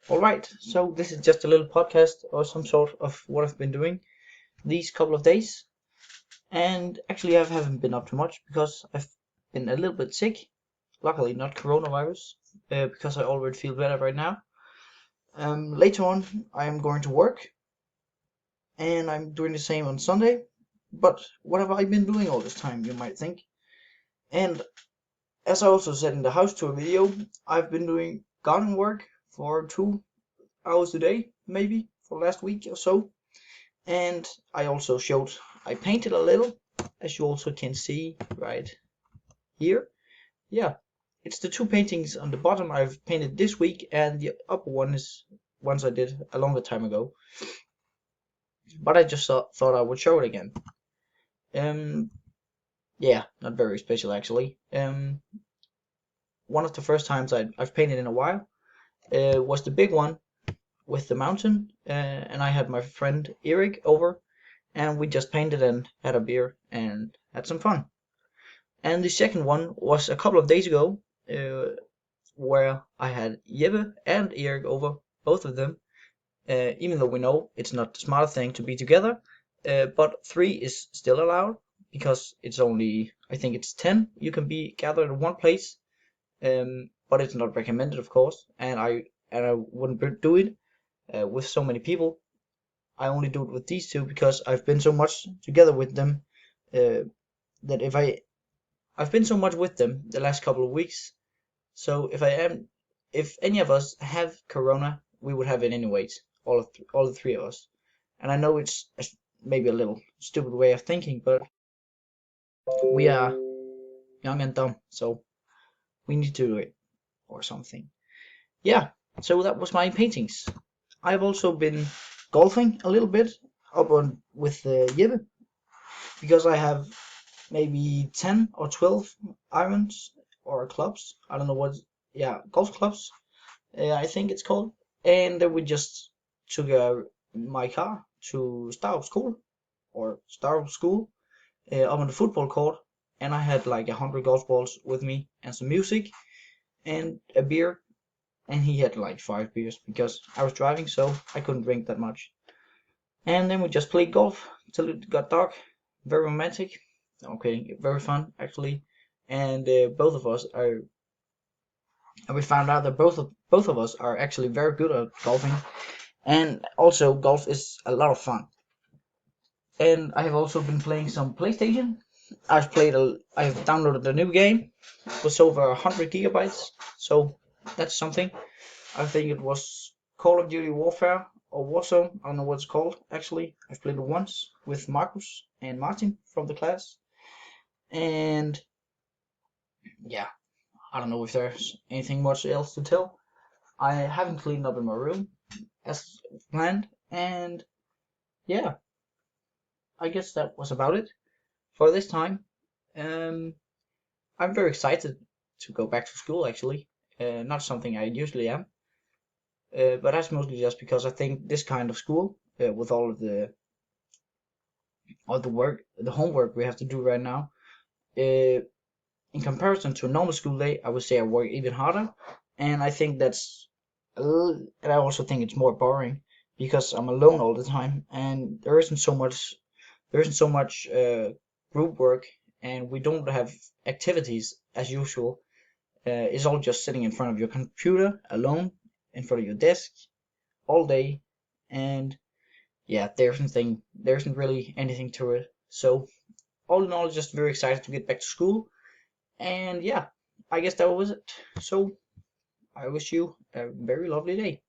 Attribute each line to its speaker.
Speaker 1: Alright, so this is just a little podcast or some sort of what I've been doing these couple of days. And actually, I haven't been up too much because I've been a little bit sick. Luckily, not coronavirus, because I already feel better right now. Later on, I am going to work and I'm doing the same on Sunday. But what have I been doing all this time, you might think? And as I also said in the house tour video, I've been doing garden work for 2 hours a day, maybe for last week or so. And I also showed I painted a little, as you also can see right here. Yeah, it's the two paintings on the bottom I've painted this week, and the upper one is ones I did a longer time ago. But I just thought I would show it again. Um, yeah, not very special actually. One of the first times I've painted in a while was the big one with the mountain, and I had my friend Erik over, and we just painted and had a beer and had some fun. And the second one was a couple of days ago, where I had Jeppe and Erik over, both of them. Even though we know it's not the smartest thing to be together, but three is still allowed because it's only, I think it's 10 you can be gathered in one place. But it's not recommended, of course, and I wouldn't do it with so many people. I only do it with these two because I've been so much together with them, uh, that I've been so much with them the last couple of weeks. So if any of us have corona, we would have it anyways. All the three of us. And I know it's maybe a little stupid way of thinking, but we are young and dumb, so we need to do it or something. Yeah. So that was my paintings. I've also been golfing a little bit up on with Jeppe because I have maybe 10 or 12 irons or clubs. I don't know what, yeah, golf clubs, I think it's called. And then we just took my car to Starup School up on the football court. And I had like 100 golf balls with me and some music and a beer. And he had like 5 beers because I was driving, so I couldn't drink that much. And then we just played golf till it got dark. Very romantic. Okay, very fun actually. And both of us are. And we found out that both of us are actually very good at golfing, and also golf is a lot of fun. And I have also been playing some PlayStation. I've downloaded a new game. It was over 100 gigabytes, so that's something. I think it was Call of Duty Warfare or Warzone. I don't know what it's called actually. I've played it once with Marcus and Martin from the class, and yeah, I don't know if there's anything much else to tell. I haven't cleaned up in my room as planned, and yeah, I guess that was about it for this time. Um, I'm very excited to go back to school actually. Not something I usually am, but that's mostly just because I think this kind of school, with all the work, the homework we have to do right now, uh, in comparison to a normal school day, I would say I work even harder, and I think and I also think it's more boring because I'm alone all the time, and there isn't so much group work, and we don't have activities as usual. It's all just sitting in front of your computer alone, in front of your desk all day, and yeah, there isn't really anything to it. So all in all, just very excited to get back to school, and yeah, I guess that was it. So I wish you a very lovely day.